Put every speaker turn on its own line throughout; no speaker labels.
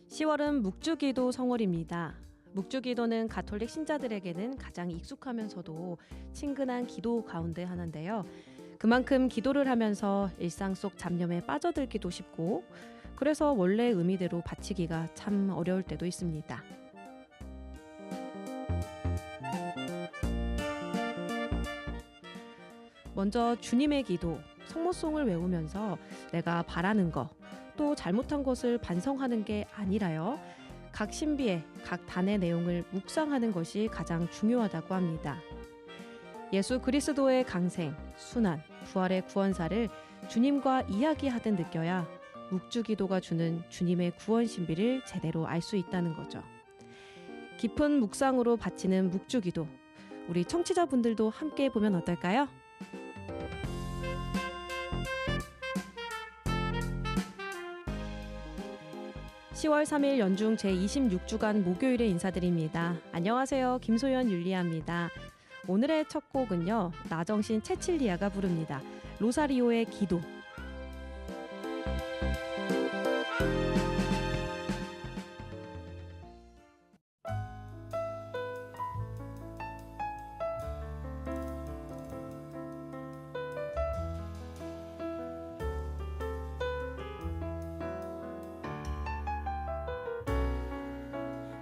(10월은) 묵주기도 성월입니다. 묵주기도는 가톨릭 신자들에게는 가장 익숙하면서도 친근한 기도 가운데 하나인데요. 그만큼 기도를 하면서 일상 속 잡념에 빠져들기도 쉽고, 그래서 원래 의미대로 바치기가 참 어려울 때도 있습니다. 먼저 주님의 기도, 성모송을 외우면서 내가 바라는 것, 또 잘못한 것을 반성하는 게 아니라요, 각 신비의 각 단의 내용을 묵상하는 것이 가장 중요하다고 합니다. 예수 그리스도의 강생, 순환, 부활의 구원사를 주님과 이야기하듯 느껴야 묵주기도가 주는 주님의 구원 신비를 제대로 알 수 있다는 거죠. 깊은 묵상으로 바치는 묵주기도, 우리 청취자분들도 함께 보면 어떨까요? 10월 3일 연중 제26주간 목요일에 인사드립니다. 안녕하세요. 김소연 율리아입니다. 오늘의 첫 곡은요, 나정신 채칠리아가 부릅니다. 로사리오의 기도.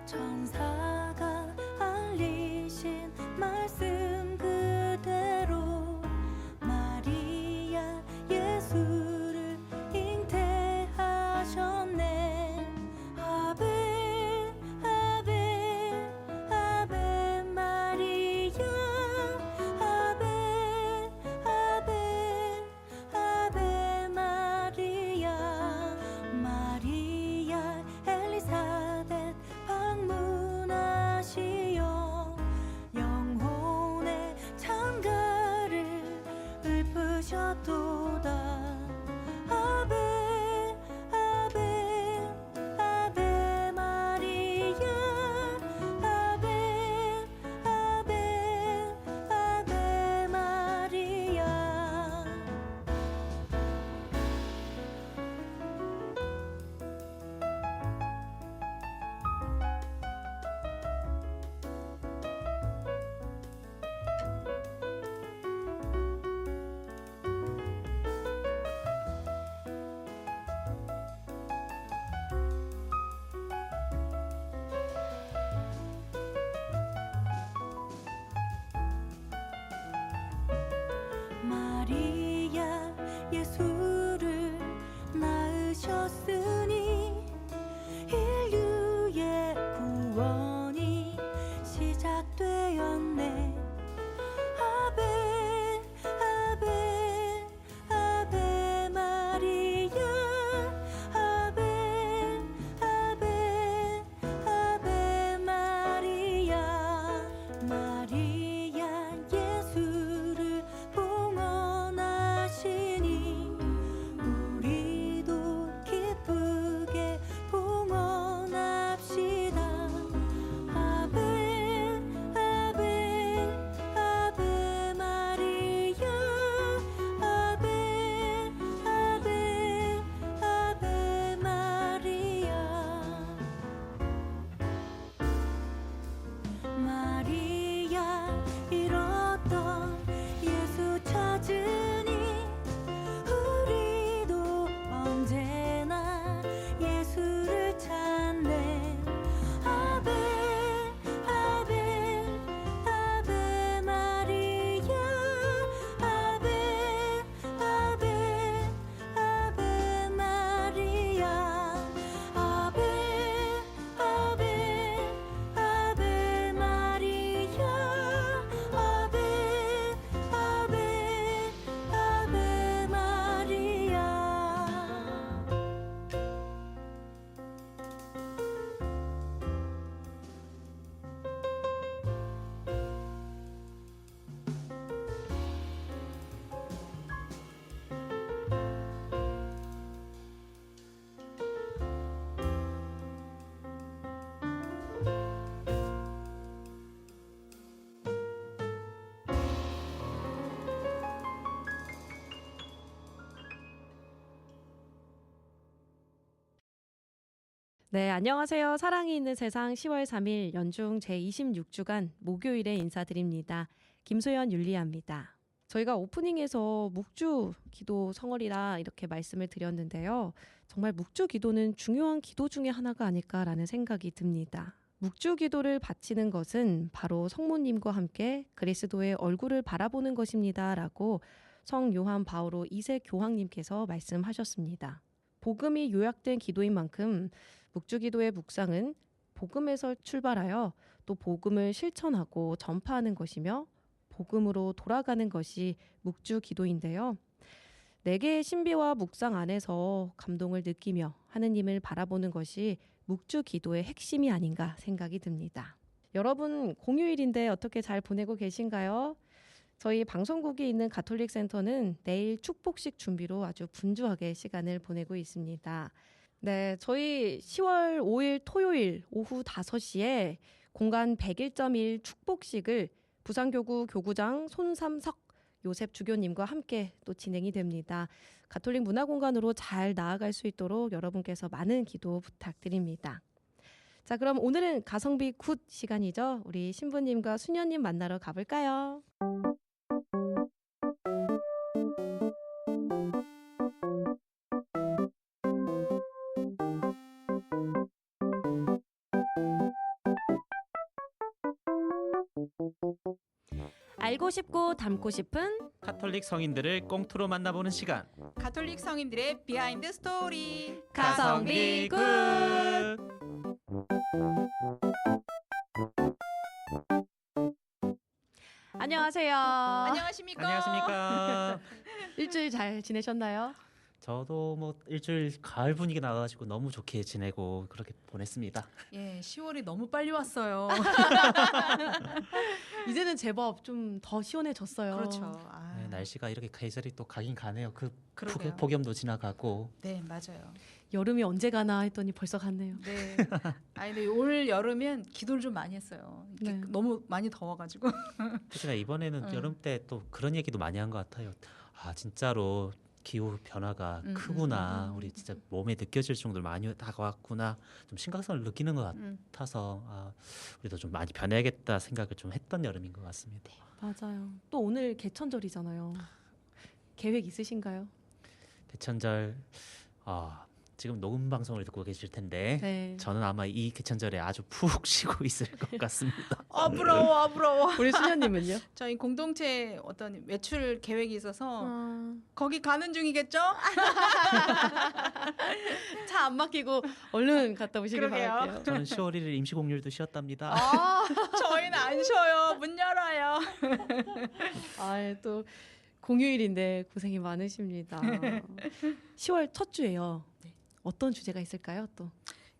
천사가 알리신 말씀 그대로 마리아 예수를 잉태하셨네. 아베 아베 아베 마리아, 아베 아베 아베 마리아. 마리아 엘리사벳 방문하시어 영혼의 창가를 읊으셨도다. 아베 아베 아베 마리아, 아베 아베 아베 마리아. 마리아 예수를 낳으셨으니 인류의 구원이 시작되었네. 아베 아베 아베 마리아, 아베 아베 아베 마리아. 마리아 예수를 봉헌하시니 우리도 기쁘게 봉헌합시다. 아베 아베
네, 안녕하세요. 사랑이 있는 세상 10월 3일 연중 제26주간 목요일에 인사드립니다. 김소연 율리아입니다. 저희가 오프닝에서 묵주 기도 성월이라 이렇게 말씀을 드렸는데요. 정말 묵주 기도는 중요한 기도 중에 하나가 아닐까라는 생각이 듭니다. 묵주 기도를 바치는 것은 바로 성모님과 함께 그리스도의 얼굴을 바라보는 것입니다라고 성 요한 바오로 2세 교황님께서 말씀하셨습니다. 복음이 요약된 기도인 만큼 묵주기도의 묵상은 복음에서 출발하여 또 복음을 실천하고 전파하는 것이며 복음으로 돌아가는 것이 묵주기도인데요. 네 개의 신비와 묵상 안에서 감동을 느끼며 하느님을 바라보는 것이 묵주기도의 핵심이 아닌가 생각이 듭니다. 여러분 공휴일인데 어떻게 잘 보내고 계신가요? 저희 방송국이 있는 가톨릭 센터는 내일 축복식 준비로 아주 분주하게 시간을 보내고 있습니다. 네, 저희 10월 5일 토요일 오후 5시에 공간 101.1 축복식을 부산교구 교구장 손삼석 요셉 주교님과 함께 또 진행이 됩니다. 가톨릭 문화공간으로 잘 나아갈 수 있도록 여러분께서 많은 기도 부탁드립니다. 자, 그럼 오늘은 가성비 굿 시간이죠. 우리 신부님과 수녀님 만나러 가볼까요? 알고 싶고 닮고 싶은
카톨릭 성인들을 꽁트로 만나보는 시간.
가톨릭 성인들의 비하인드 스토리.
가성비 굿! 안녕하세요.
안녕하십니까?
안녕하십니까.
일주일 잘 지내셨나요?
저도 뭐 일주일 가을 분위기 나가지고 너무 좋게 지내고 그렇게 보냈습니다.
예, 10월이 너무 빨리 왔어요.
이제는 제법 좀 더 시원해졌어요.
그렇죠. 아,
네, 날씨가 이렇게 계절이 또 가긴 가네요.
그러게요.
폭염도 지나가고.
네, 맞아요.
여름이 언제 가나 했더니 벌써 갔네요.
네. 아니, 근데 올 여름엔 기도를 좀 많이 했어요. 이게
네.
너무 많이 더워가지고.
특히나 이번에는 여름 때 또 그런 얘기도 많이 한 것 같아요. 아 진짜로 기후 변화가 크구나. 우리 진짜 몸에 느껴질 정도로 많이 다가왔구나. 좀 심각성을 느끼는 것 같아서 우리도 좀 많이 변해야겠다 생각을 좀 했던 여름인 것 같습니다.
맞아요. 또 오늘 개천절이잖아요. 계획 있으신가요?
개천절 지금 녹음 방송을 듣고 계실 텐데
네.
저는 아마 이 개천절에 아주 푹 쉬고 있을 것 같습니다.
부러워, 부러워.
우리 수녀님은요?
저희 공동체 어떤 외출 계획이 있어서
아,
거기 가는 중이겠죠?
차 안 막히고 얼른 갔다 오시길
그러게요.
바랄게요.
저는 10월 1일 임시공휴일도 쉬었답니다.
저희는 안 쉬어요. 문 열어요.
또 공휴일인데 고생이 많으십니다. 10월 첫 주예요.
네.
어떤 주제가 있을까요? 또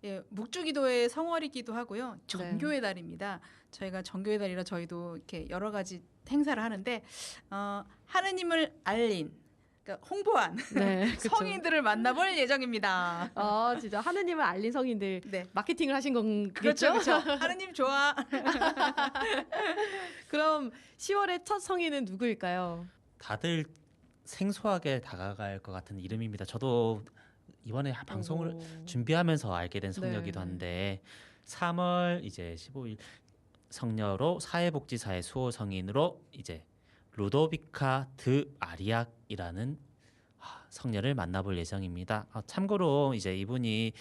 예, 묵주기도의 성월이기도 하고요. 정교의 달입니다. 저희가 정교의 달이라 저희도 이렇게 여러 가지 행사를 하는데 하느님을 알린, 그러니까 홍보한
네, 그쵸.
성인들을 만나볼 예정입니다.
진짜 하느님을 알린 성인들
네,
마케팅을 하신 건겠죠?
그렇죠, 그렇죠. 하느님 좋아.
그럼 10월의 첫 성인은 누구일까요?
다들 생소하게 다가갈 것 같은 이름입니다. 저도 이번에 방송을 준비하면서 알게 된 성녀이기도
네.
한데 3월 이제 15일 성녀로 사회복지사의 수호 성인으로 이제 루도비카 드 아리악이라는 성녀를 만나볼 예정입니다. 참고로 이제 이분이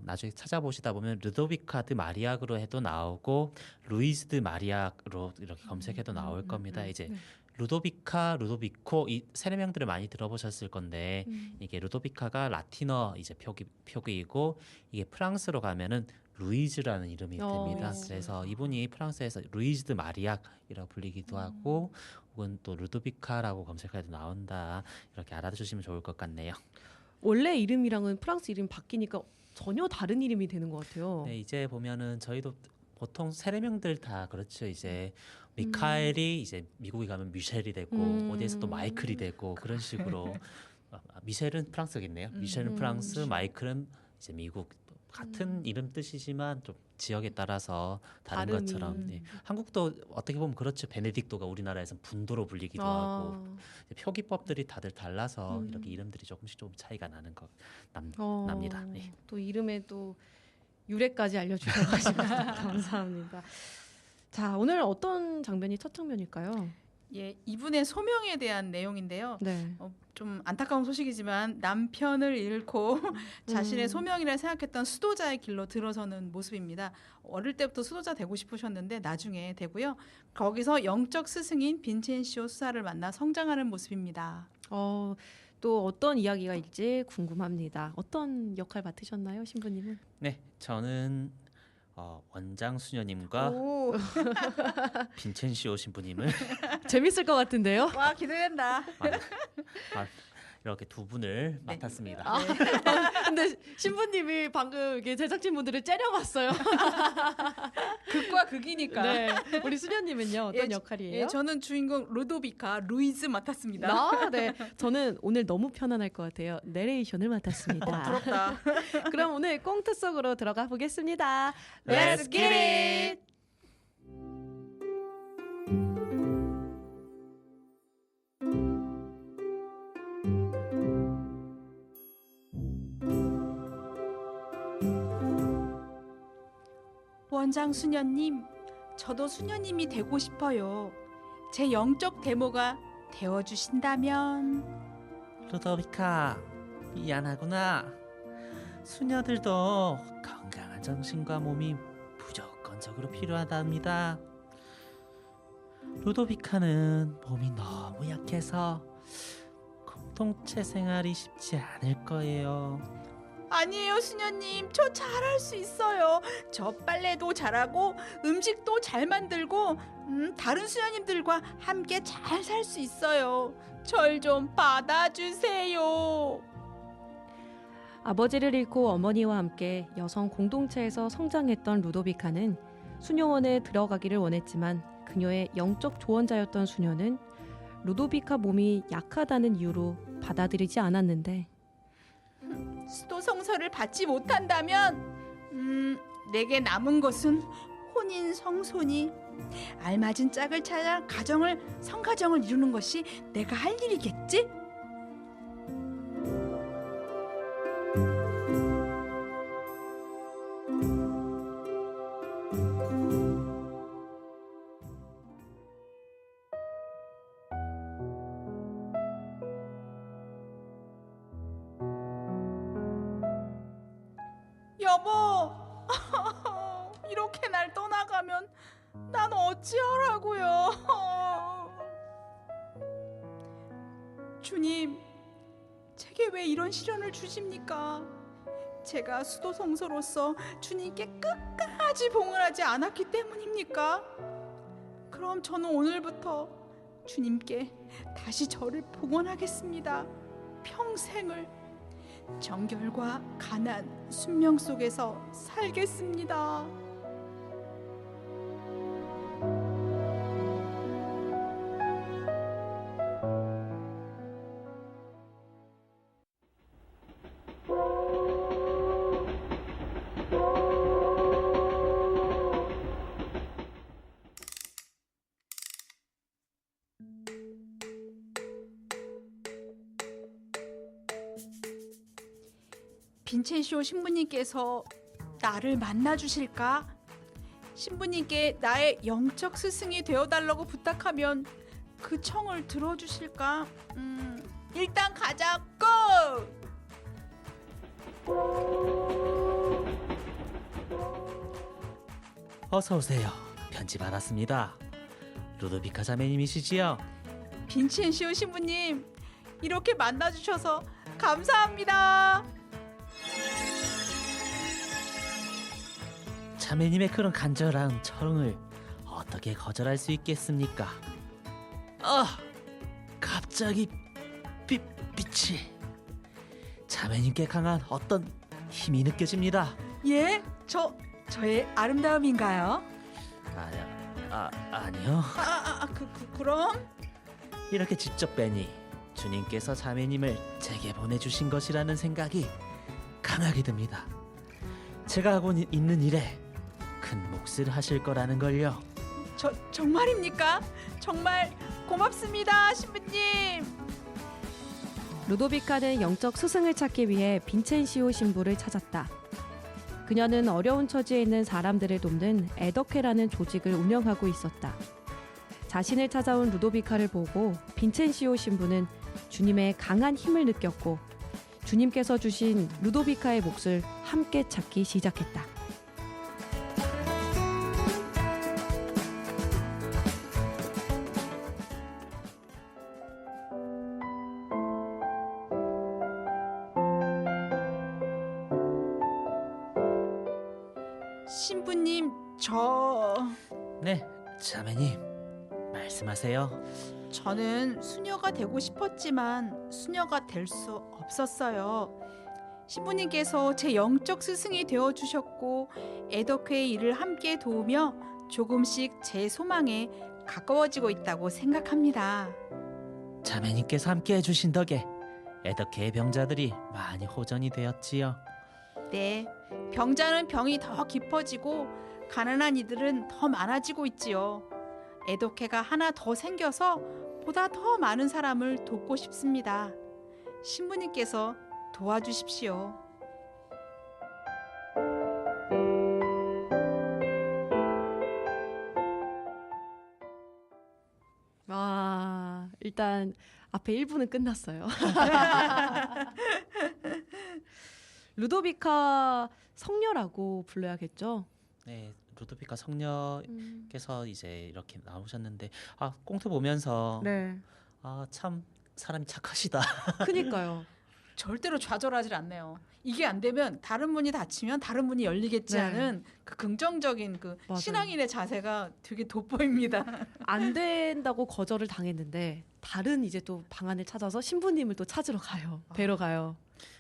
나중에 찾아보시다 보면 루도비카 드 마리악으로 해도 나오고 루이즈 드 마리악으로 이렇게 검색해도 나올 겁니다. 이제
네.
루도비카, 루도비코 이 세 명들을 많이 들어보셨을 건데 이게 루도비카가 라틴어 이제 표기이고 이게 프랑스로 가면은 루이즈라는 이름이 됩니다.
네.
그래서 이분이 프랑스에서 루이즈 드 마리악이라고 불리기도 하고 혹은 또 루도비카라고 검색해도 나온다. 이렇게 알아두시면 좋을 것 같네요.
원래 이름이랑은 프랑스 이름 바뀌니까 전혀 다른 이름이 되는 것 같아요.
네, 이제 보면은 저희도 보통 세례명들 다 그렇죠. 이제 미카엘이 이제 미국에 가면 미셸이 되고 어디에서 또 마이클이 되고 그런 식으로 미셸은 프랑스겠네요. 미셸은 프랑스, 마이클은 이제 미국 같은 이름 뜻이지만 좀 지역에 따라서 다른
발음이.
것처럼 네. 한국도 어떻게 보면 그렇죠. 베네딕토가 우리나라에선 분도로 불리기도 하고 표기법들이 다들 달라서 이렇게 이름들이 조금씩 좀 차이가 나는 것 납니다. 네.
또 이름에 또 유래까지 알려주셔가지고 감사합니다. 자, 오늘 어떤 장면이 첫 장면일까요?
예, 이분의 소명에 대한 내용인데요.
네.
좀 안타까운 소식이지만 남편을 잃고 자신의
음.
소명이라 생각했던 수도자의 길로 들어서는 모습입니다. 어릴 때부터 수도자 되고 싶으셨는데 나중에 되고요. 거기서 영적 스승인 빈첸시오 수사를 만나 성장하는 모습입니다.
또 어떤 이야기가 있지 궁금합니다. 어떤 역할 맡으셨나요, 신부님은?
네, 저는 원장 수녀님과
오,
빈첸시오 신부님을
재밌을 것 같은데요?
와 기대된다.
이렇게 두 분을
네.
맡았습니다.
근데 신부님이 방금 이게 제작진분들을 째려봤어요.
극과 극이니까.
네. 우리 수녀님은요 어떤
예,
역할이에요?
예, 저는 주인공 루도비카 루이즈 맡았습니다.
네. 저는 오늘 너무 편안할 것 같아요. 내레이션을 맡았습니다.
부럽다.
그럼 오늘 꽁트 속으로 들어가 보겠습니다.
Let's get it!
원장 수녀님, 저도 수녀님이 되고 싶어요. 제 영적 데모가 되어주신다면.
루도비카, 미안하구나. 수녀들도 건강한 정신과 몸이 무조건적으로 필요하답니다. 루도비카는 몸이 너무 약해서 공동체 생활이 쉽지 않을 거예요.
아니에요, 수녀님. 저 잘할 수 있어요. 저 빨래도 잘하고 음식도 잘 만들고 다른 수녀님들과 함께 잘 살 수 있어요. 절 좀 받아주세요.
아버지를 잃고 어머니와 함께 여성 공동체에서 성장했던 루도비카는 수녀원에 들어가기를 원했지만 그녀의 영적 조언자였던 수녀는 루도비카 몸이 약하다는 이유로 받아들이지 않았는데
수도 성서를 받지 못한다면 내게 남은 것은 혼인 성소니 알맞은 짝을 찾아 성가정을 이루는 것이 내가 할 일이겠지? 여보, 이렇게 날 떠나가면 난 어찌하라고요? 주님, 제게 왜 이런 시련을 주십니까? 제가 수도 성소로서 주님께 끝까지 봉헌하지 않았기 때문입니까? 그럼 저는 오늘부터 주님께 다시 저를 봉헌하겠습니다. 평생을 정결과 가난, 순명 속에서 살겠습니다. 빈첸시오 신부님께서 나를 만나 주실까? 신부님께 나의 영적 스승이 되어달라고 부탁하면 그 청을 들어주실까? 일단 가자, 고!
어서 오세요. 편지 받았습니다. 루도비카 자매님이시지요?
빈첸시오 신부님, 이렇게 만나주셔서 감사합니다.
자매님의 그런 간절한 청을 어떻게 거절할 수 있겠습니까? 갑자기 빛이 자매님께 강한 어떤 힘이 느껴집니다.
예? 저의 아름다움인가요?
아니요.
그럼?
이렇게 직접 뵈니 주님께서 자매님을 제게 보내주신 것이라는 생각이 강하게 듭니다. 제가 하고 있는 일에 큰 몫을 하실 거라는 걸요.
정말입니까? 정말 고맙습니다, 신부님.
루도비카는 영적 스승을 찾기 위해 빈첸시오 신부를 찾았다. 그녀는 어려운 처지에 있는 사람들을 돕는 에더케라는 조직을 운영하고 있었다. 자신을 찾아온 루도비카를 보고 빈첸시오 신부는 주님의 강한 힘을 느꼈고 주님께서 주신 루도비카의 몫을 함께 찾기 시작했다.
신부님, 저
네, 자매님 말씀하세요.
저는 수녀가 되고 싶었지만 수녀가 될 수 없었어요. 신부님께서 제 영적 스승이 되어 주셨고 에더크의 일을 함께 도우며 조금씩 제 소망에 가까워지고 있다고 생각합니다.
자매님께서 함께 해주신 덕에 에더케의 병자들이 많이 호전이 되었지요.
네, 병자는 병이 더 깊어지고 가난한 이들은 더 많아지고 있지요. 에더케가 하나 더 생겨서 보다 더 많은 사람을 돕고 싶습니다. 신부님께서 도와주십시오.
와, 일단 앞에 1부는 끝났어요. 루도비카 성녀라고 불러야겠죠?
네, 루도비카 성녀께서 이제 이렇게 나오셨는데 꽁트 보면서
네.
참 사람이 착하시다.
그니까요.
절대로 좌절하지 않네요. 이게 안 되면 다른 문이 닫히면 다른 문이 열리겠지
네.
하는 그 긍정적인 그
맞아요.
신앙인의 자세가 되게 돋보입니다.
안 된다고 거절을 당했는데 다른 이제 또 방안을 찾아서 신부님을 또 찾으러 가요. 뵈러 가요.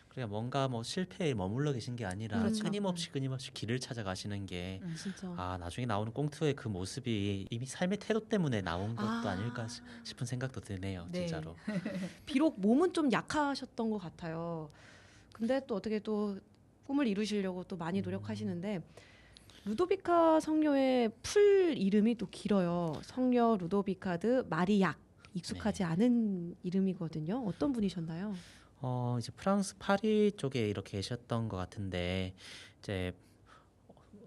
그러니까 뭔가 뭐 실패에 머물러 계신 게 아니라
그렇죠.
끊임없이 길을 찾아가시는 게
진짜.
나중에 나오는 꽁트의 그 모습이 이미 삶의 태도 때문에 나온 것도
아.
아닐까 싶은 생각도 드네요.
네.
진짜로.
비록 몸은 좀 약하셨던 것 같아요. 근데 또 어떻게 또 꿈을 이루시려고 또 많이 노력하시는데 루도비카 성녀의 풀 이름이 또 길어요. 성녀 루도비카드 마리약. 익숙하지
네.
않은 이름이거든요. 어떤 분이셨나요?
이제 프랑스 파리 쪽에 이렇게 계셨던 것 같은데 이제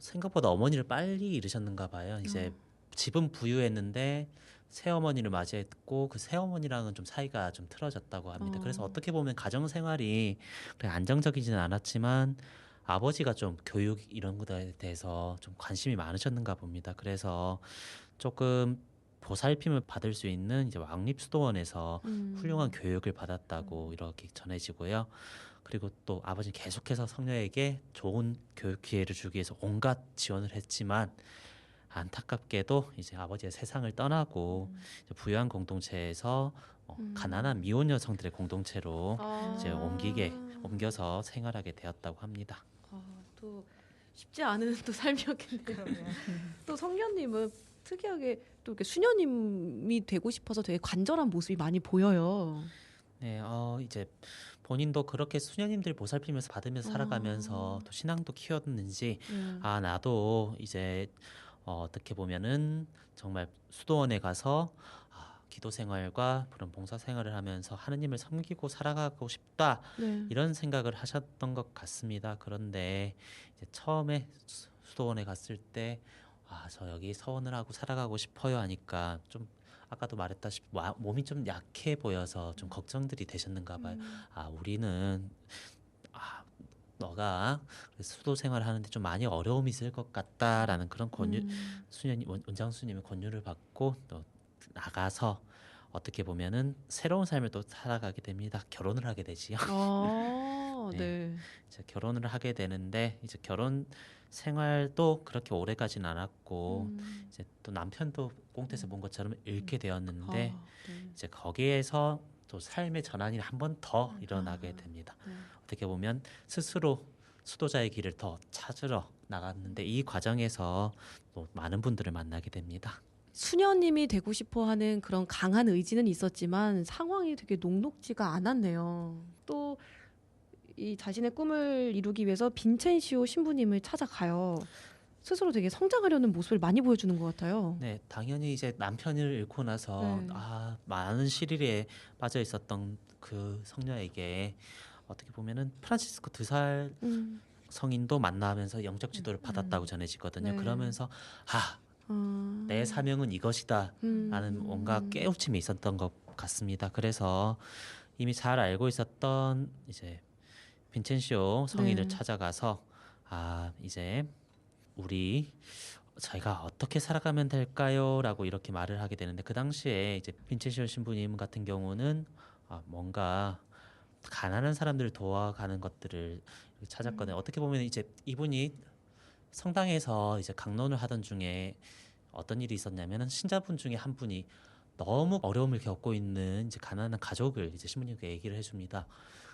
생각보다 어머니를 빨리 잃으셨는가 봐요. 이제 집은 부유했는데 새어머니를 맞이했고 그 새어머니랑은 좀 사이가 좀 틀어졌다고 합니다. 그래서 어떻게 보면 가정 생활이 그렇게 안정적이지는 않았지만 아버지가 좀 교육 이런 것에 대해서 좀 관심이 많으셨는가 봅니다. 그래서 조금 보살핌을 받을 수 있는 이제 왕립수도원에서 훌륭한 교육을 받았다고 이렇게 전해지고요. 그리고 또 아버지는 계속해서 성녀에게 좋은 교육 기회를 주기 위해서 온갖 지원을 했지만 안타깝게도 이제 아버지의 세상을 떠나고 이제 부유한 공동체에서 가난한 미혼 여성들의 공동체로 이제 옮겨서 생활하게 되었다고 합니다.
또 쉽지 않은 또 삶이었겠네요. 또 성녀님은 특이하게 또 이렇게 수녀님이 되고 싶어서 되게 간절한 모습이 많이 보여요.
네, 이제 본인도 그렇게 수녀님들 보살피면서 받으면서 살아가면서 또 신앙도 키웠는지 나도 이제 어떻게 보면은 정말 수도원에 가서 기도 생활과 그런 봉사 생활을 하면서 하느님을 섬기고 살아가고 싶다 이런 생각을 하셨던 것 같습니다. 그런데 이제 처음에 수도원에 갔을 때 저 여기 서원을 하고 살아가고 싶어요 하니까 좀 아까도 말했다시피 몸이 좀 약해 보여서 좀 걱정들이 되셨는가 봐요. 우리는 너가 수도 생활을 하는데 좀 많이 어려움이 있을 것 같다라는 그런 수녀님 원장수님의 권유를 받고 또 나가서 어떻게 보면은 새로운 삶을 또 살아가게 됩니다. 결혼을 하게 되지요.
네.
이제 결혼을 하게 되는데 이제 결혼 생활도 그렇게 오래 가진 않았고 이제 또 남편도 꽁트에서 본 것처럼 잃게 되었는데 이제 거기에서 또 삶의 전환이 한 번 더 일어나게 됩니다. 어떻게 보면 스스로 수도자의 길을 더 찾으러 나갔는데 이 과정에서 또 많은 분들을 만나게 됩니다.
수녀님이 되고 싶어하는 그런 강한 의지는 있었지만 상황이 되게 녹록지가 않았네요. 또 이 자신의 꿈을 이루기 위해서 빈첸시오 신부님을 찾아가요. 스스로 되게 성장하려는 모습을 많이 보여주는 것 같아요.
네, 당연히 이제 남편을 잃고 나서
네.
많은 시리에 빠져 있었던 그 성녀에게 어떻게 보면은 프란치스코 두 살 성인도 만나면서 영적 지도를 받았다고 전해지거든요.
네.
그러면서 내 사명은 이것이다 라는 뭔가 깨우침이 있었던 것 같습니다. 그래서 이미 잘 알고 있었던 이제 빈첸시오 성인을
네.
찾아가서 이제 저희가 어떻게 살아가면 될까요? 라고 이렇게 말을 하게 되는데, 그 당시에 이제 빈첸시오 신부님 같은 경우는 뭔가 가난한 사람들을 도와가는 것들을 찾았거든요. 어떻게 보면 이제 이분이 성당에서 이제 강론을 하던 중에 어떤 일이 있었냐면은 신자분 중에 한 분이 너무 어려움을 겪고 있는 이제 가난한 가족을 이제 신부님께 얘기를 해줍니다.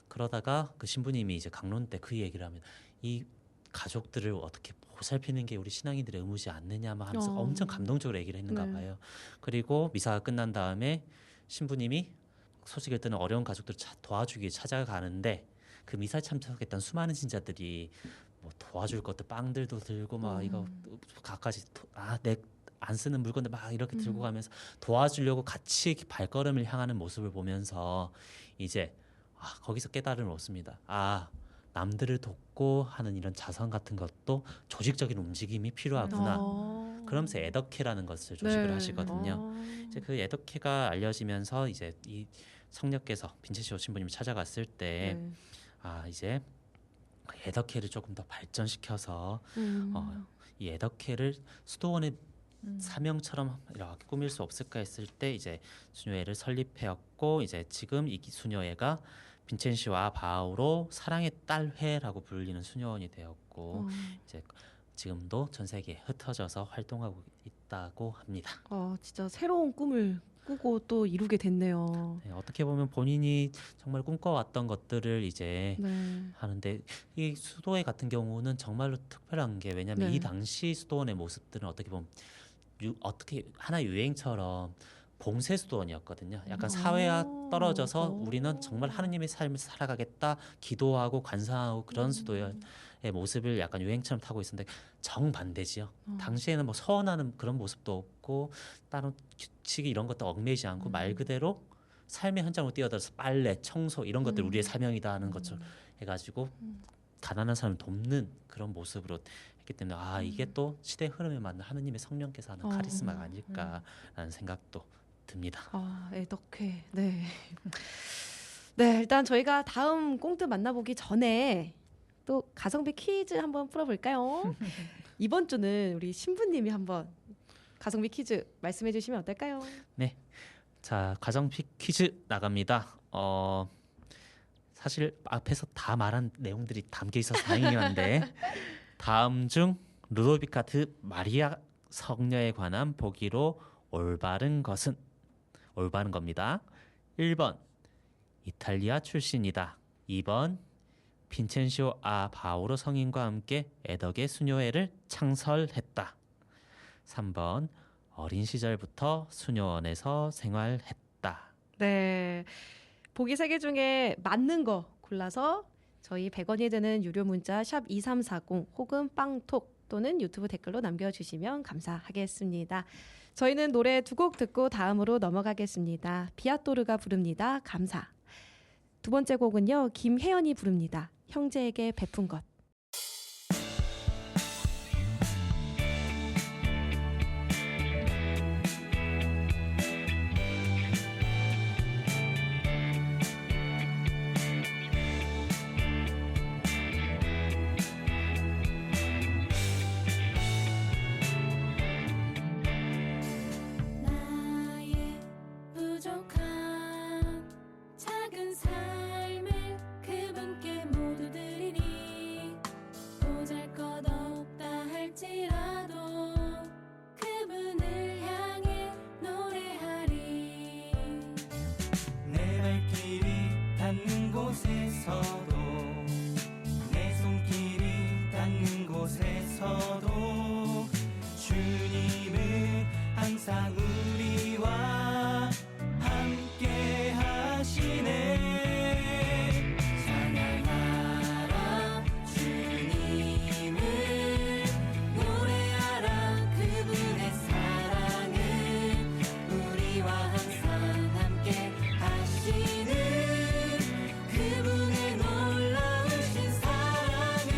그러다가 그 신부님이 이제 강론 때 그 얘기를 하면 이 가족들을 어떻게 보살피는 게 우리 신앙인들의 의무지 않느냐 막 하면서 엄청 감동적으로 얘기를 했는가 봐요. 그리고 미사가 끝난 다음에 신부님이 소식을 듣는 어려운 가족들을 도와주기 위해 찾아가는데, 그 미사에 참석했던 수많은 신자들이 뭐 도와줄 것도 빵들도 들고 막 이거 갖가지 내 안 쓰는 물건들 막 이렇게 들고 가면서 도와주려고 같이 발걸음을 향하는 모습을 보면서 이제 거기서 깨달음을 얻습니다. 남들을 돕고 하는 이런 자선 같은 것도 조직적인 움직임이 필요하구나. 그러면서 에더케라는 것을 조직을 하시거든요. 이제 그 에더케가 알려지면서 이제 이 성녀께서 빈첸시오 신부님이 찾아갔을 때 이제 그 에더케를 조금 더 발전시켜서 이 에더케를 수도원의 사명처럼 이렇게 꾸밀 수 없을까 했을 때 이제 수녀회를 설립해왔고, 이제 지금 이 수녀회가 빈첸시오와 바오로 사랑의 딸회라고 불리는 수녀원이 되었고 이제 지금도 전 세계에 흩어져서 활동하고 있다고 합니다.
진짜 새로운 꿈을 꾸고 또 이루게 됐네요.
네, 어떻게 보면 본인이 정말 꿈꿔왔던 것들을 이제 하는데, 이 수도회 같은 경우는 정말로 특별한 게, 왜냐하면 이 당시 수도원의 모습들은 어떻게 보면 어떻게 하나 유행처럼 봉쇄 수도원이었거든요. 약간 사회와 떨어져서 우리는 정말 하느님의 삶을 살아가겠다, 기도하고 관상하고 그런 수도의 모습을 약간 유행처럼 타고 있었는데, 정반대지요. 당시에는 뭐 서원하는 그런 모습도 없고 다른 규칙이 이런 것도 얽매이지 않고 말 그대로 삶의 현장으로 뛰어들어서 빨래, 청소 이런 것들 우리의 사명이다 하는 것처럼 해가지고 가난한 사람을 돕는 그런 모습으로 했기 때문에 이게 또 시대의 흐름에 맞는 하느님의 성령께서 하는 카리스마가 아닐까라는 생각도 듭니다.
에더케. 네. 네, 일단 저희가 다음 꽁트 만나보기 전에 또 가성비 퀴즈 한번 풀어볼까요? 이번 주는 우리 신부님이 한번 가성비 퀴즈 말씀해 주시면 어떨까요?
네, 자 가성비 퀴즈 나갑니다. 사실 앞에서 다 말한 내용들이 담겨 있어서 다행이긴 한데 다음 중 루도비카 드 마리아 성녀에 관한 보기로 올바른 것은? 올바른 겁니다. 1번 이탈리아 출신이다. 2번 빈첸시오 바오로 성인과 함께 에덕의 수녀회를 창설했다. 3번 어린 시절부터 수녀원에서 생활했다.
네, 보기 3개 중에 맞는 거 골라서 저희 100원이 드는 유료 문자 샵 2340 혹은 빵톡 또는 유튜브 댓글로 남겨주시면 감사하겠습니다. 저희는 노래 2곡 듣고 다음으로 넘어가겠습니다. 비아토르가 부릅니다. 감사. 두 번째 곡은요, 김혜연이 부릅니다. 형제에게 베푼 것.
나의 부족한 작은 삶을 그분께 모두 드리니 보잘것없다 할지라도 그분을 향해 노래하리.
내 발길이 닿는 곳에서도 내 손길이 닿는 곳에서도 주님은 항상 우리와 함께 하시네. 찬양하라 주님을, 노래하라 그분의 사랑을, 우리와 항상 함께 하시는 그분의 놀라우신 사랑을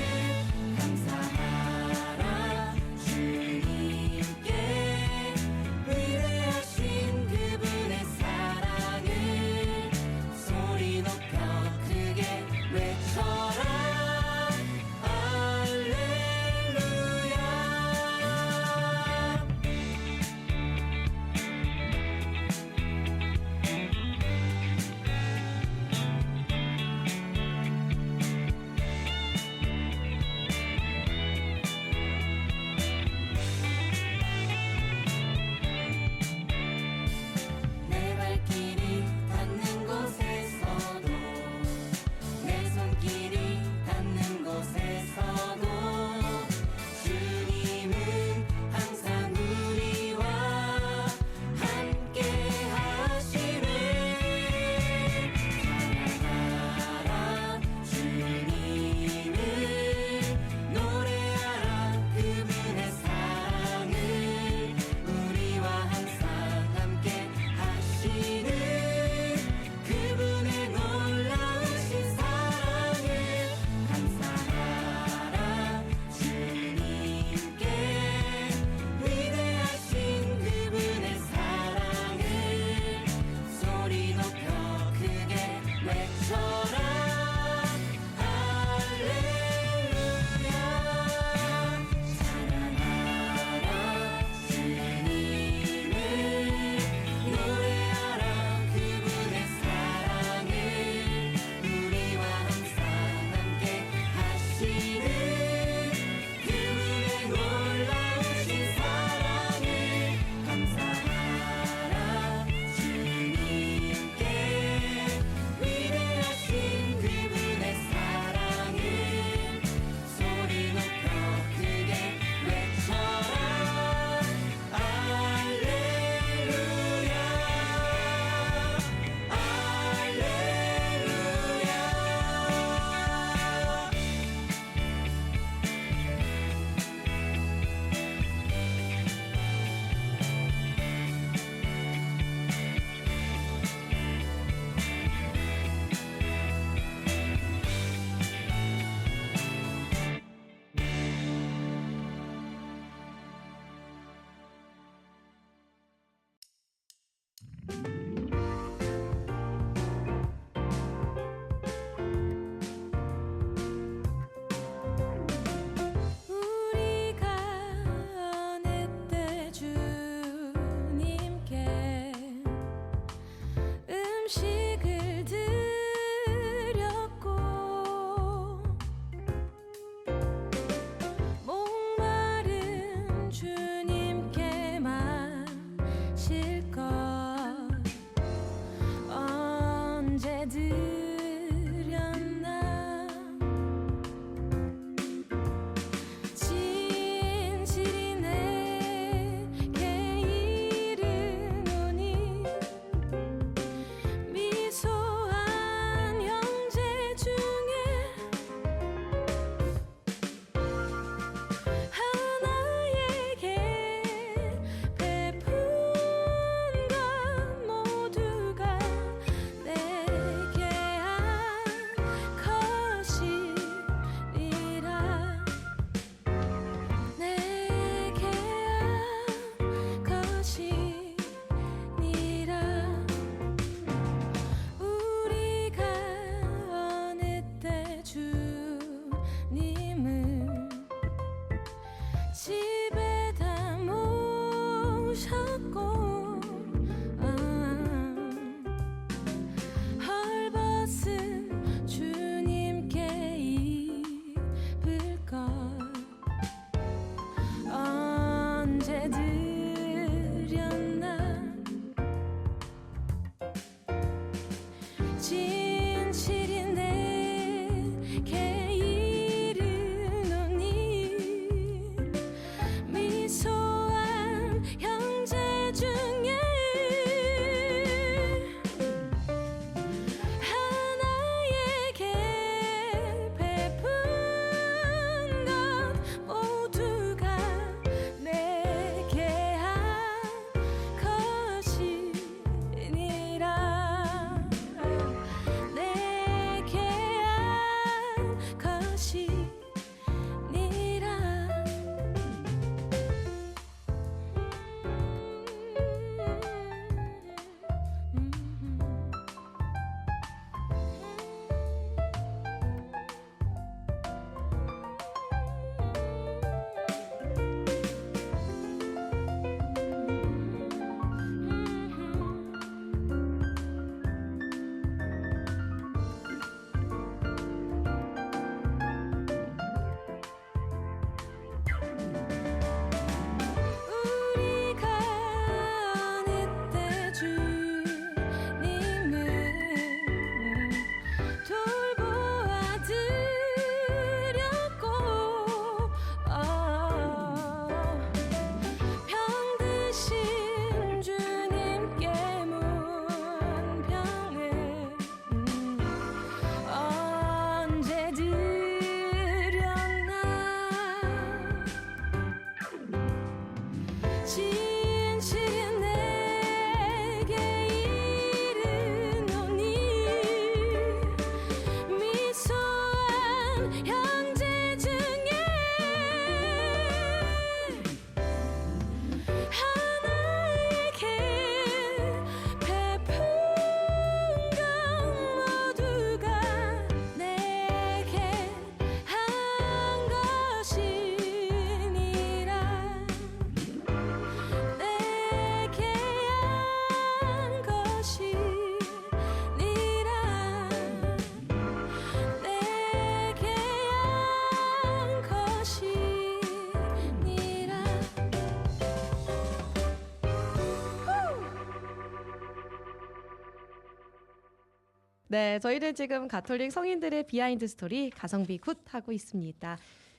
네, 저희는 지금 가톨릭 성인들의 비하인드 스토리 가성비 굿 하고 있습니다.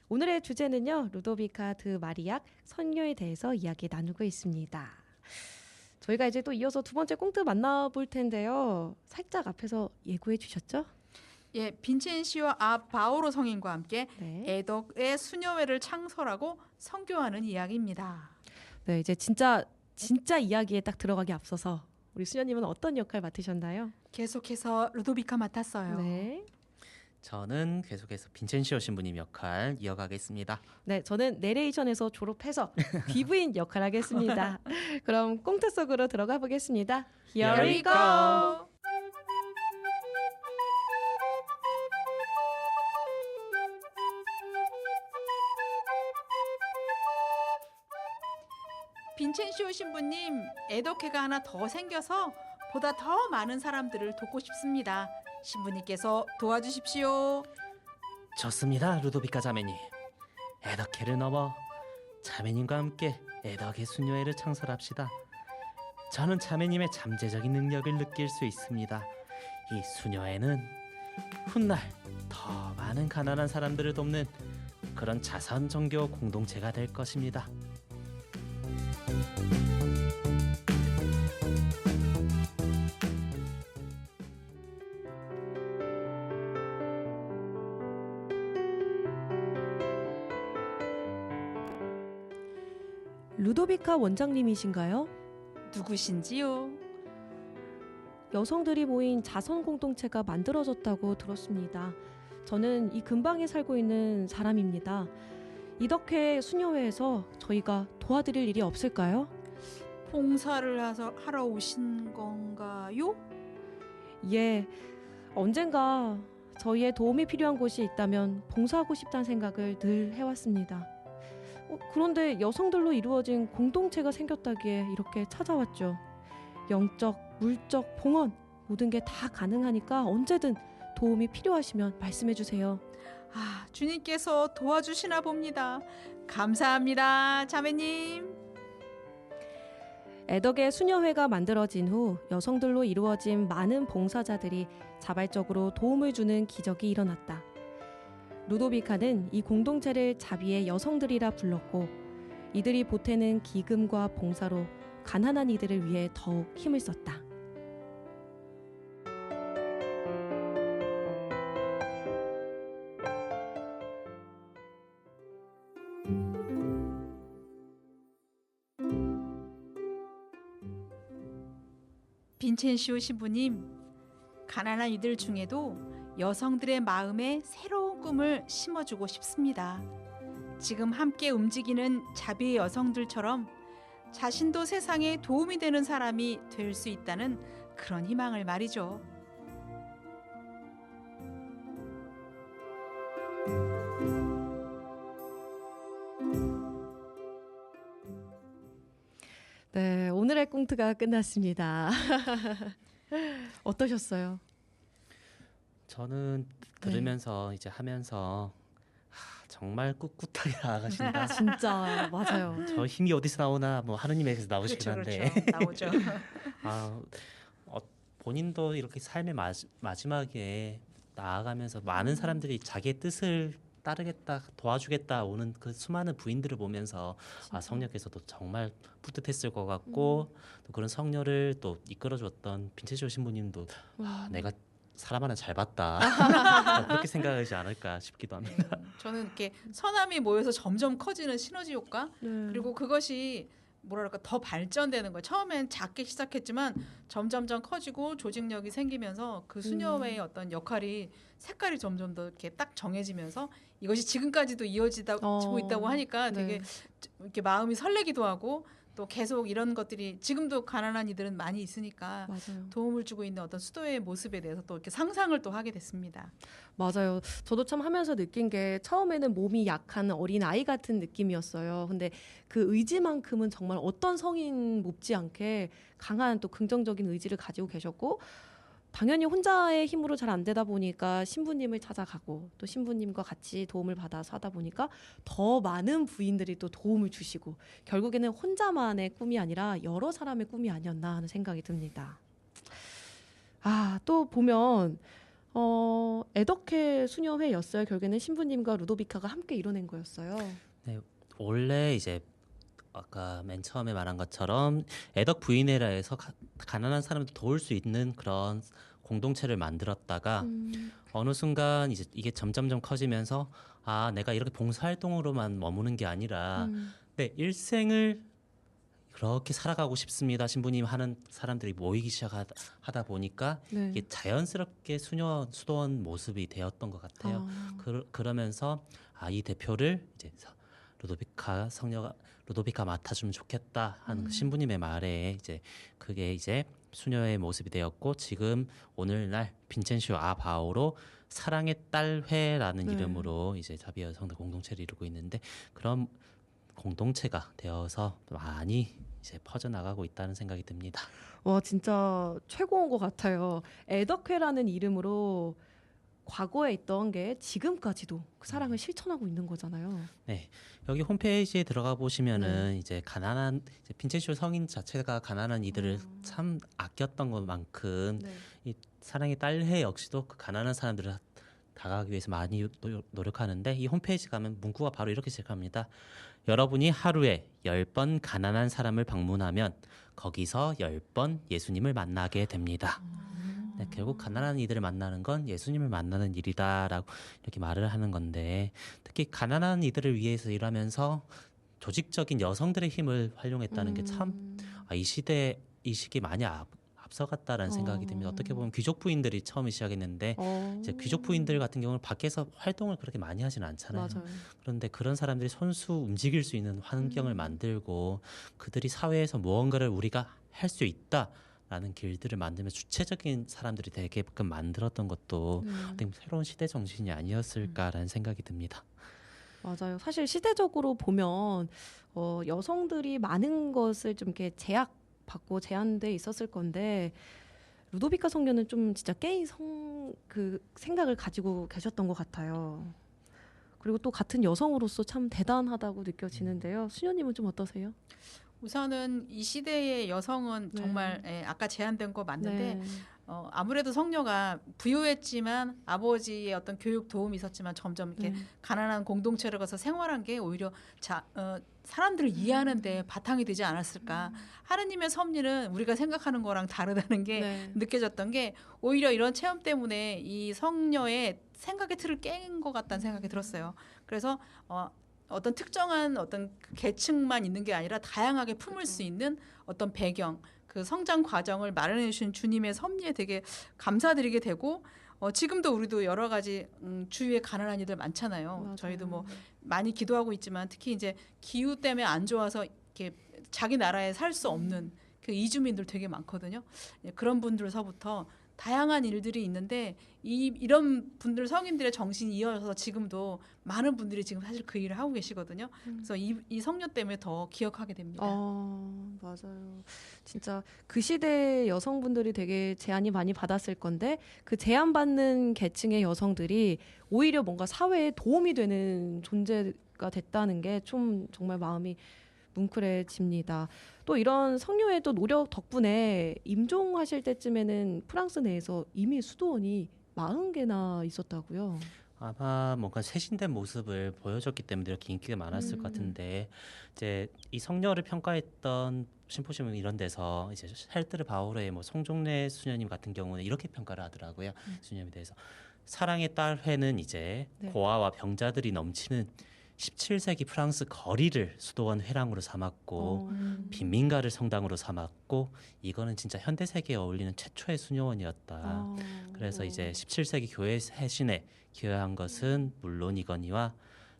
오늘의 주제는요, 루도비카 드 마리악 선녀에 대해서 이야기 나누고 있습니다. 저희가 이제 또 이어서 두 번째 꽁트 만나볼 텐데요. 살짝 앞에서 예고해 주셨죠?
예, 빈첸시오 아 바오로 성인과 함께
네.
애덕의 수녀회를 창설하고 선교하는 이야기입니다.
네, 이제 진짜 이야기에 딱 들어가기 앞서서 우리 수녀님은 어떤 역할 맡으셨나요?
계속해서 루도비카 맡았어요.
네.
저는 계속해서 빈첸시오 신부님 역할 이어가겠습니다.
네, 저는 내레이션에서 졸업해서 귀부인 역할 하겠습니다. 그럼 꽁트 속으로 들어가 보겠습니다. Here we go.
빈첸시오 신부님, 애덕회가 하나 더 생겨서 보다 더 많은 사람들을 돕고 싶습니다. 신부님께서 도와주십시오.
좋습니다, 루도비카 자매님. 애덕회를 넘어 자매님과 함께 애덕의 수녀회를 창설합시다. 저는 자매님의 잠재적인 능력을 느낄 수 있습니다. 이 수녀회는 훗날 더 많은 가난한 사람들을 돕는 그런 자선 종교 공동체가 될 것입니다.
루도비카 원장님이신가요?
누구신지요?
여성들이 모인 자선 공동체가 만들어졌다고 들었습니다. 저는 이 근방에 살고 있는 사람입니다. 이덕회 수녀회에서 저희가 도와드릴 일이 없을까요?
봉사를 하러 오신 건가요?
예, 언젠가 저희의 도움이 필요한 곳이 있다면 봉사하고 싶다는 생각을 늘 해왔습니다. 그런데 여성들로 이루어진 공동체가 생겼다기에 이렇게 찾아왔죠. 영적, 물적, 봉헌 모든 게 다 가능하니까 언제든 도움이 필요하시면 말씀해 주세요.
아, 주님께서 도와주시나 봅니다. 감사합니다, 자매님.
애덕의 수녀회가 만들어진 후 여성들로 이루어진 많은 봉사자들이 자발적으로 도움을 주는 기적이 일어났다. 루도비카는 이 공동체를 자비의 여성들이라 불렀고 이들이 보태는 기금과 봉사로 가난한 이들을 위해 더욱 힘을 썼다.
빈첸시오 신부님, 가난한 이들 중에도 여성들의 마음에 새로운 꿈을 심어주고 싶습니다. 지금 함께 움직이는 자비의 여성들처럼 자신도 세상에 도움이 되는 사람이 될 수 있다는 그런 희망을 말이죠.
네, 오늘의 꽁트가 끝났습니다. 어떠셨어요?
저는 들으면서 이제 하면서 정말 꿋꿋하게 나아가신다.
진짜 맞아요.
저 힘이 어디서 나오나 뭐 하느님에게서 나오시긴
그렇죠,
한데
그렇죠. 나오죠.
아, 본인도 이렇게 삶의 마지막에 나아가면서 많은 사람들이 자기의 뜻을 따르겠다, 도와주겠다 오는 그 수많은 부인들을 보면서 성녀께서도 정말 뿌듯했을 것 같고 또 그런 성녀를 또 이끌어줬던 빈첸시오 신부님도 내가 사람 하나 잘 봤다 그렇게 생각하지 않을까 싶기도 합니다.
저는 이렇게 선함이 모여서 점점 커지는 시너지 효과,
네.
그리고 그것이 뭐랄까 더 발전되는 거예요. 처음엔 작게 시작했지만 점점점 커지고 조직력이 생기면서 그 수녀회의 어떤 역할이 색깔이 점점 더 이렇게 딱 정해지면서 이것이 지금까지도 이어지고 있다고 하니까 되게 이렇게 마음이 설레기도 하고 또 계속 이런 것들이 지금도 가난한 이들은 많이 있으니까
맞아요.
도움을 주고 있는 어떤 수도의 모습에 대해서 또 이렇게 상상을 또 하게 됐습니다.
맞아요. 저도 참 하면서 느낀 게 처음에는 몸이 약한 어린 아이 같은 느낌이었어요. 근데 그 의지만큼은 정말 어떤 성인 못지않게 강한 또 긍정적인 의지를 가지고 계셨고 당연히 혼자의 힘으로 잘 안 되다 보니까 신부님을 찾아가고 또 신부님과 같이 도움을 받아서 하다 보니까 더 많은 부인들이 또 도움을 주시고 결국에는 혼자만의 꿈이 아니라 여러 사람의 꿈이 아니었나 하는 생각이 듭니다. 또 보면 에더케 수녀회였어요. 결국에는 신부님과 루도비카가 함께 이뤄낸 거였어요.
원래 이제 아까 맨 처음에 말한 것처럼 에덕 부이네라에서 가난한 사람들 도울 수 있는 그런 공동체를 만들었다가 어느 순간 이제 이게 점점점 커지면서 내가 이렇게 봉사활동으로만 머무는 게 아니라 내 일생을 그렇게 살아가고 싶습니다. 신부님 하는 사람들이 모이기 시작하다 보니까
네.
이게 자연스럽게 수도원 모습이 되었던 것 같아요. 그러면서 이 대표를 이제 루도비카 맡아주면 좋겠다 하는 그 신부님의 말에 이제 그게 이제 수녀의 모습이 되었고 지금 오늘날 빈첸시오 바오로 사랑의 딸회라는
네.
이름으로 이제 자비 여성들 공동체를 이루고 있는데 그런 공동체가 되어서 많이 이제 퍼져나가고 있다는 생각이 듭니다.
와 진짜 최고인 것 같아요. 에더케라는 이름으로 과거에 있던 게 지금까지도 그 사랑을 실천하고 있는 거잖아요.
네, 여기 홈페이지에 들어가 보시면은 이제 가난한 이제 빈첸시오 성인 자체가 가난한 이들을 참 아꼈던 것만큼
네.
이 사랑의 딸회 역시도 그 가난한 사람들을 다가가기 위해서 많이 노력하는데 이 홈페이지 가면 문구가 바로 이렇게 시작합니다. 여러분이 하루에 10번 가난한 사람을 방문하면 거기서 10번 예수님을 만나게 됩니다. 네, 결국 가난한 이들을 만나는 건 예수님을 만나는 일이다라고 이렇게 말을 하는 건데 특히 가난한 이들을 위해서 일하면서 조직적인 여성들의 힘을 활용했다는 게 참 이 시기에 많이 앞서갔다라는 생각이 듭니다. 어떻게 보면 귀족 부인들이 처음 시작했는데 이제 귀족 부인들 같은 경우는 밖에서 활동을 그렇게 많이 하지는 않잖아요.
맞아요.
그런데 그런 사람들이 손수 움직일 수 있는 환경을 만들고 그들이 사회에서 무언가를 우리가 할 수 있다라는 길들을 만들면 주체적인 사람들이 되게끔 만들었던 것도 어떻게 새로운 시대 정신이 아니었을까라는 생각이 듭니다.
맞아요. 사실 시대적으로 보면 여성들이 많은 것을 좀 이렇게 제약받고 제한돼 있었을 건데 루도비카 성녀는 좀 진짜 그 생각을 가지고 계셨던 것 같아요. 그리고 또 같은 여성으로서 참 대단하다고 느껴지는데요. 수녀님은 좀 어떠세요?
우선은 이 시대의 여성은
네.
정말 아까 제한된 거 맞는데
네.
아무래도 성녀가 부유했지만 아버지의 어떤 교육 도움이 있었지만 점점 이렇게 가난한 공동체를 가서 생활한 게 오히려 사람들을 이해하는 데 바탕이 되지 않았을까. 하느님의 섭리는 우리가 생각하는 거랑 다르다는 게
네.
느껴졌던 게 오히려 이런 체험 때문에 이 성녀의 생각의 틀을 깬 것 같다는 생각이 들었어요. 그래서 어떤 특정한 어떤 계층만 있는 게 아니라 다양하게 품을 수 있는 어떤 배경, 그 성장 과정을 마련해 주신 주님의 섭리에 되게 감사드리게 되고 지금도 우리도 여러 가지 주위에 가난한 이들 많잖아요.
맞아요.
저희도 뭐 많이 기도하고 있지만 특히 이제 기후 때문에 안 좋아서 이렇게 자기 나라에 살 수 없는 그 이주민들 되게 많거든요. 그런 분들서부터 다양한 일들이 있는데 이런 분들 성인들의 정신이 이어져서 지금도 많은 분들이 지금 사실 그 일을 하고 계시거든요. 그래서 이 성녀 때문에 더 기억하게 됩니다.
맞아요. 진짜 그 시대의 여성분들이 되게 제한이 많이 받았을 건데 그 제한받는 계층의 여성들이 오히려 뭔가 사회에 도움이 되는 존재가 됐다는 게 좀 정말 마음이 뭉클해집니다. 또 이런 성녀의 또 노력 덕분에 임종하실 때쯤에는 프랑스 내에서 이미 수도원이 40개나 있었다고요.
아마 뭔가 쇄신된 모습을 보여줬기 때문에 이렇게 인기가 많았을 것 같은데 이제 이 성녀를 평가했던 심포시움 이런 데서 이제 샬트르 바오르의 뭐 송종래 수녀님 같은 경우는 이렇게 평가를 하더라고요. 수녀님에 대해서 사랑의 딸 회는 이제
네.
고아와 병자들이 넘치는 17세기 프랑스 거리를 수도원 회랑으로 삼았고 빈민가를 성당으로 삼았고 이거는 진짜 현대 세계에 어울리는 최초의 수녀원이었다. 그래서 이제 17세기 교회 쇄신에 기여한 것은 물론이거니와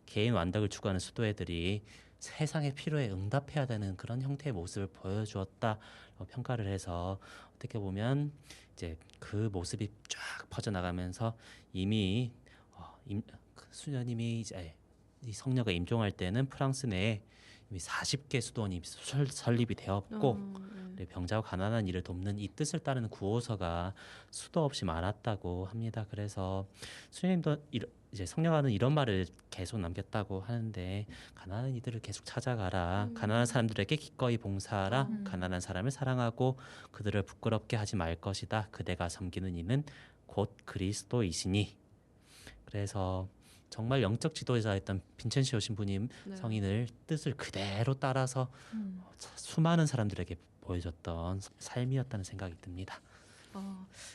개인 완덕을 추구하는 수도회들이 세상의 필요에 응답해야 되는 그런 형태의 모습을 보여주었다라고 평가를 해서 어떻게 보면 이제 그 모습이 쫙 퍼져나가면서 이미 그 수녀님이 이제 이 성녀가 임종할 때는 프랑스 내에 이미 40개 수도원이 설립이 되었고 병자와 가난한 이를 돕는 이 뜻을 따르는 구호서가 수도 없이 많았다고 합니다. 그래서 수녀님도 이제 성령와는 이런 말을 계속 남겼다고 하는데 가난한 이들을 계속 찾아가라. 가난한 사람들에게 기꺼이 봉사하라. 가난한 사람을 사랑하고 그들을 부끄럽게 하지 말 것이다. 그대가 섬기는 이는 곧 그리스도이시니. 그래서 정말 영적 지도자였던 빈첸시오 신부님
네.
성인을 뜻을 그대로 따라서 수많은 사람들에게 보여줬던 삶이었다는 생각이 듭니다.